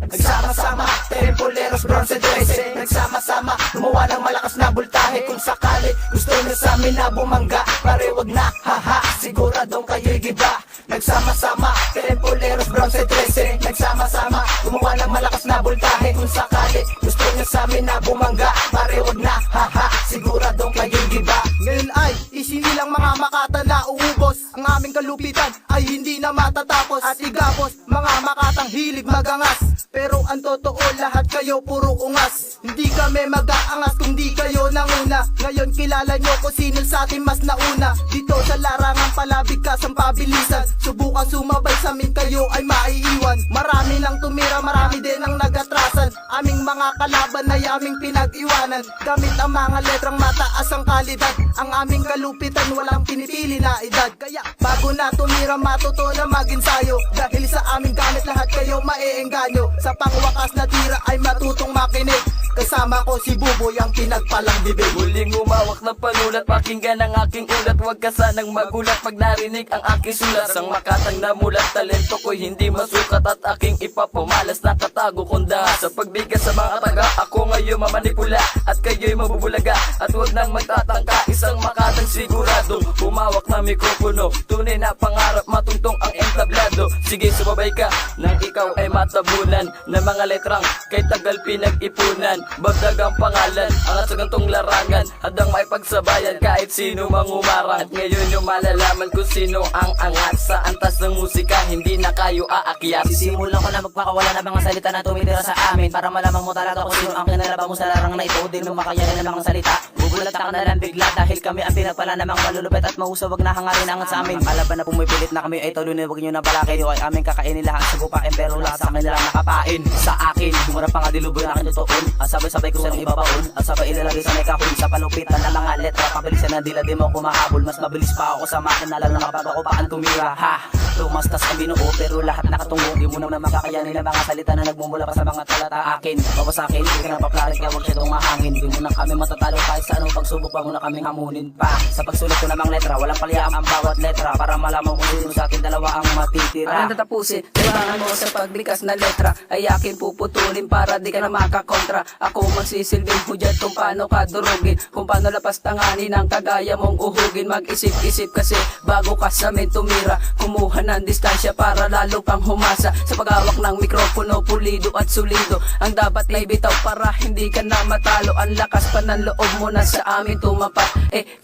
Nagsama-sama, Tempoleros, Bronze 13. Nagsama-sama, gumawa ng malakas na bultahe. Kung sakali gusto nyo sa amin na bumangga, pare wag na, haha, siguradong kayo'y giba. Nagsama-sama, Tempoleros, Bronze 13. Nagsama-sama, gumawa ng malakas na bultahe. Kung sakali gusto nyo sa amin na bumangga, pare wag na, haha, siguradong kayo'y giba. Ngayon ay isinilang mga makata na uubos. Ang aming kalupitan ay hindi na matatapos. At igapos, mga makatang hilig magangas. Pero ang totoo, lahat kayo puro ungas. Hindi kami mag-aangas kung di kayo nanguna. Ngayon kilala nyo kung sino sa atin mas nauna. Dito sa larangan palabigkas ang pabilisan. Subukan sumabay sa amin, kayo ay maiiwan. Marami lang tumira, marami din ang nagatrasan. Aming mga kalaban ay aming pinag-iwanan. Gamit ang mga letrang mataas ang kalidad. Ang aming kalupitan walang pinipili na edad. Kaya bago na tumira, matuto na mag-ensayo. Dahil sa aming gamit lahat kayo maeengganyo. Sa pangwakas na tira ay matutong makinig. Kasama ko si Buboy ang pinagpalang bibig. Muling umawak na panulat, pakinggan ang aking ulat. Huwag ka sanang magulat pag narinig ang aking sulat. Sang makatang namulat, talento ko'y hindi masukat. At aking ipapumalas na katago kong dahas. Sa pagbigas sa mga taga, ako ngayon mamanipula. At kayo'y mabubulaga, at huwag nang magtatangka. Isang makatang sigurado, humawak na mikropono. Tunay na pangarap, matungtong ang entablado. Sige sumabay ka, nang ikaw ay matabunan ng mga letrang kay tagal pinag-ipunan. Bagdag ang pangalan, angat sa gantong larangan. Handang maipagsabayan kahit sino mangumarang. At ngayon yung malalaman kung sino ang angat. Sa antas ng musika, hindi na kayo aakyat. Sisimulan ko na magpakawala ng mga salita na tumitira sa amin, para malaman mo talaga kung sino ang kinalaban mo sa larangan na ito. Di mo makayanan ng mga salita, gugulat ka na lang bigla. Dahil kami ang pinagpala ng mga malulupit at mahusay, wag na hangarin angat sa amin. Kalaban na pumipilit na kami ay tuloy na, wag nyo na balakay. Di ay aming kakainin lahat sa bupain, pero lahat sa kanila nakapain. Sa akin, humarap pa nga diluboy na akin tutuon. Sabay-sabay ko silang ibabaon, at sabay ilalagay sa may kahon. Sa palupitan ng mga letra, pabilisan na dila di mo kumahabol. Mas mabilis pa ako sa makina, lalo na kapag ako paan tumira. Ha! Tumastas ang binuo, pero lahat nakatungo. Di mo naman makakayanin ang mga salita na nagmumula pa sa mga talata akin. Bawas sa akin, hindi ka na paplarit, kaya huwag siyang mahangin. Di mo na kami matatalo kahit sa anong pagsubok, pa mo na kaming hamunin pa. Sa pagsulat ko namang letra, walang paliyam ang bawat letra, para malaman kung sino sa akin dalawa ang matitira. Ang tatapusin, kailangan mo sa paglikas na letra ay akin puputulin para di ka na makakontra. Ako magsisilbing hudyat kung paano ka durugin, kung paano lapastanganin ang kagaya mong uhugin. Mag-isip-isip kasi bago ka sa amin tumira, kumuha ng distansya para lalo pang humasa. Sa paghawak ng mikropono, pulido at solido ang dapat na ibitaw para hindi ka na matalo. Ang lakas pa ng loob mo na sa amin tumapat,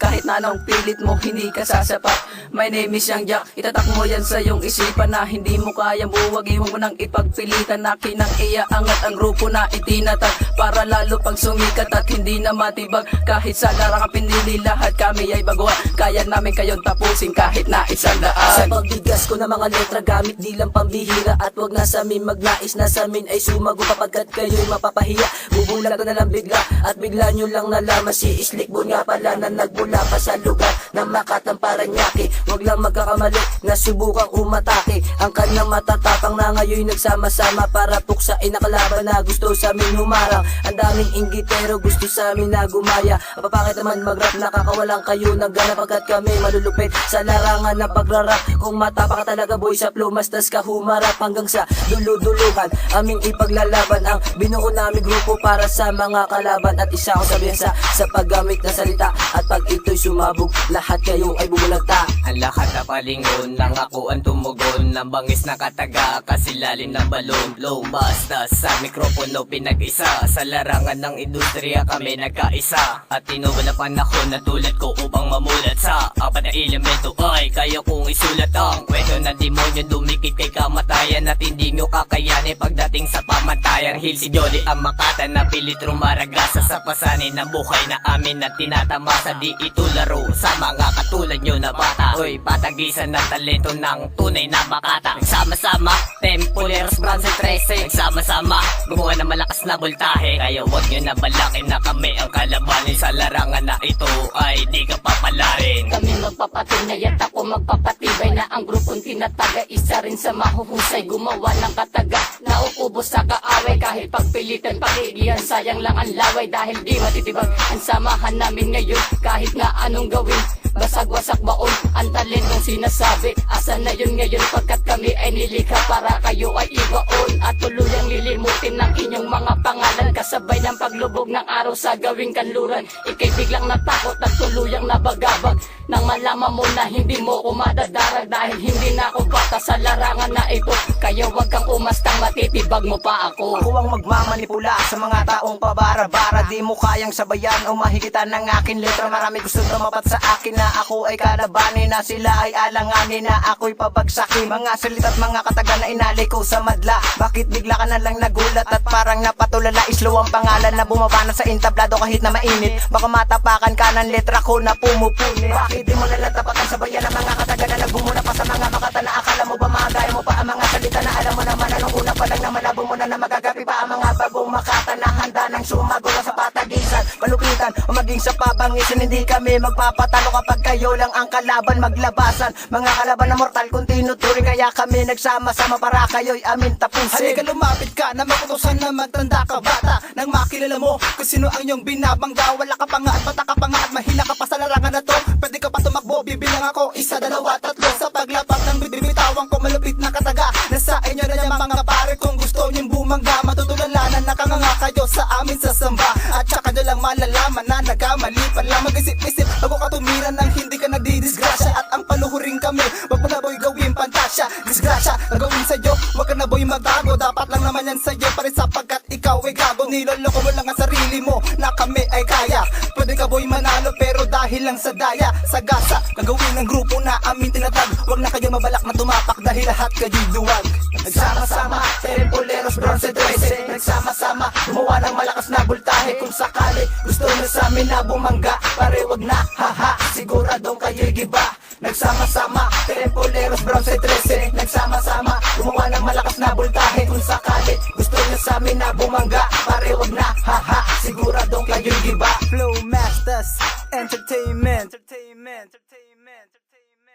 kahit na anong pilit mo hindi ka sasapat. My name is Yang Jack, itatak mo yan sa iyong isipan na hindi mo kayang buwagin. Huwag mo nang ipagpilitan na kinang iaangat ang grupo na itinatag, para lalo pang sumikat at hindi na matibag. Kahit sa larangan pinili lahat kami ay baguhan, kaya namin kayong tapusin kahit na isang daan. Sa pagbigas ko ng mga letra gamit di lang pambihira, at wag na sa amin magnais na sa amin ay sumago, kapagkat kayo'y mapapahiya. Bubulag ko na lang bigla, at bigla nyo lang nalaman si Slickbone nga pala na nagmula pa sa lugar ng Makatang Paranaque. Wag lang magkakamali na subukang umatake ang kanyang matatapang na ngayon nagsama-sama para puksain ang kalaban na gusto sa amin humarang. Ang daming inggitero gusto sa amin na gumaya. Papakit naman mag-rap, nakakawalang kayo ng gana, pagkat kami malulupit sa larangan ng pagrarap. Kung matapa ka talaga boy sa plumastas ka humarap hanggang sa dulo-duluhan. Aming ipaglalaban ang binuo namin grupo para sa mga kalaban. At isa ko sabihin sa paggamit ng salita, at pag ito'y sumabog, lahat kayo ay bubulagta. Ang lahat na palingon, nang ako ang tumugon ng bangis na kataga, kasilalim ng balon. Low basta sa mikropono pinag-isa, sa larangan ng industriya kami nagkaisa. At tinugon na panahon na tulad ko upang mamulat sa apat na elemento ay kaya kong isulat ang kwento na demonyo dumikit kay kamatayan, at hindi nyo kakayanin pagdating sa pamantayan. Hill si Jolly ang Makata na pilit rumaragasa sa pasanin ng buhay na amin na tinatamasa. Di ito laro sa mga katulad nyo na bata, hoy patagisan ng talento ng tunay na Makata. Nagsama-sama, Tempoleros, Bronze 13. Nagsama-sama, gumawa ng malakas na voltahe, kaya huwag nyo na balakin na kami ang kalabanin. Sa larangan na ito ay di ka papalarin. Kami magpapatunay at ako magpapatibay na ang grupong tinataga, isa rin sa mahuhusay gumawa ng kataga. Nauubos sa kaaway kahit pagpilitan pagigihan, sayang lang ang laway dahil di matitibag ang samahan namin ngayon. Kahit na anong gawin, basag-wasak baon ang talentong sinasabi. Asa na yun ngayon pagkat kami ay nilikha para kayo ay ibaon at tuluyang lilimutin ng inyong mga pangalan. Kasabay ng paglubog ng araw sa gawing kanluran, ikay biglang natakot at tuluyang nabagabag nang malaman mo na hindi mo ko madadarag dahil hindi na ako bata sa larangan na ito. Kaya wag kang umastang matitibag mo pa ako. Ako ang magmamanipula sa mga taong pabara-bara. Di mo kayang sabayan o mahigitan ng akin letra. Marami gustong tumapat sa akin na ako ay kalabanin, na sila ay alanganin, na ako'y pabagsakin. Mga salita't mga kataga na inalay ko sa madla. Bakit bigla ka na lang nagulat at parang napatulala? Islo ang pangalan na bumaba na sa entablado kahit na mainit. Baka matapakan ka ng letra ko na pumupuni. Bakit di mo nalatapatan sa bayan ng mga kataga na nagbumuna pa sa mga makata na akala mo ba magaya mo pa ang mga salita na alam mo naman anong una pa lang na malabo mo na magagapi pa ang mga bagong makata na handa ng sumagot sa patagisan, malupitan o maging sa pabangisan. Hindi kami magpapatalo kapag kayo lang ang kalaban maglabasan. Mga kalaban na mortal kung tinuturing, kaya kami nagsama-sama para kayo'y amin tapusin. Halika lumapit ka na makutusan na magtanda ka bata, nang makilala mo kung sino ang iyong binabangga. Wala ka pa nga at bata ka pa nga at mahina ka pa sa larangan na to. Pwede ka pa tumakbo, bibilang ako 1, 2, 3. Sa paglapat ng bibitawan ko malupit na kataga. Nasa inyo na yung mga pare, kung gusto niyong bumangga, matutulalanan nakanganga kayo sa amin sa samba. At saka nyo lang malalaman na nagkamali pa lang. Mag-isip-isip bago ka tumira nang hindi ka nagdidisgrasya. At ang paluhurin kami, wag mo na boy gawin pantasya. Disgrasya na gawin sa'yo, wag ka na boy magtago. Dapat lang naman yan sa'yo pare sapagkat ikaw ay gago. Niloloko mo lang ang sarili mo na kami ay kaya. Pwede ka boy manalo pero dahil lang sa daya, sa gasa, gagawin ng grupo na amin tinatag. Wag na kayo mabalak na tumapak dahil lahat kayo'y duwag. Nagsama-sama, Terepoleros, Bronze 13. Nagsama-sama, gumawa ng malakas na bultahe. Kung sakali gusto nyo sa amin na bumangga, pare wag na, haha, siguradong kayo'y giba. Nagsama-sama, Terepoleros, Bronze 13. Nagsama-sama, gumawa ng malakas na bultahe. Kung sakali gusto nyo sa amin na bumangga, pare wag na, haha, siguradong kayo'y giba. Flow Masters Entertainment.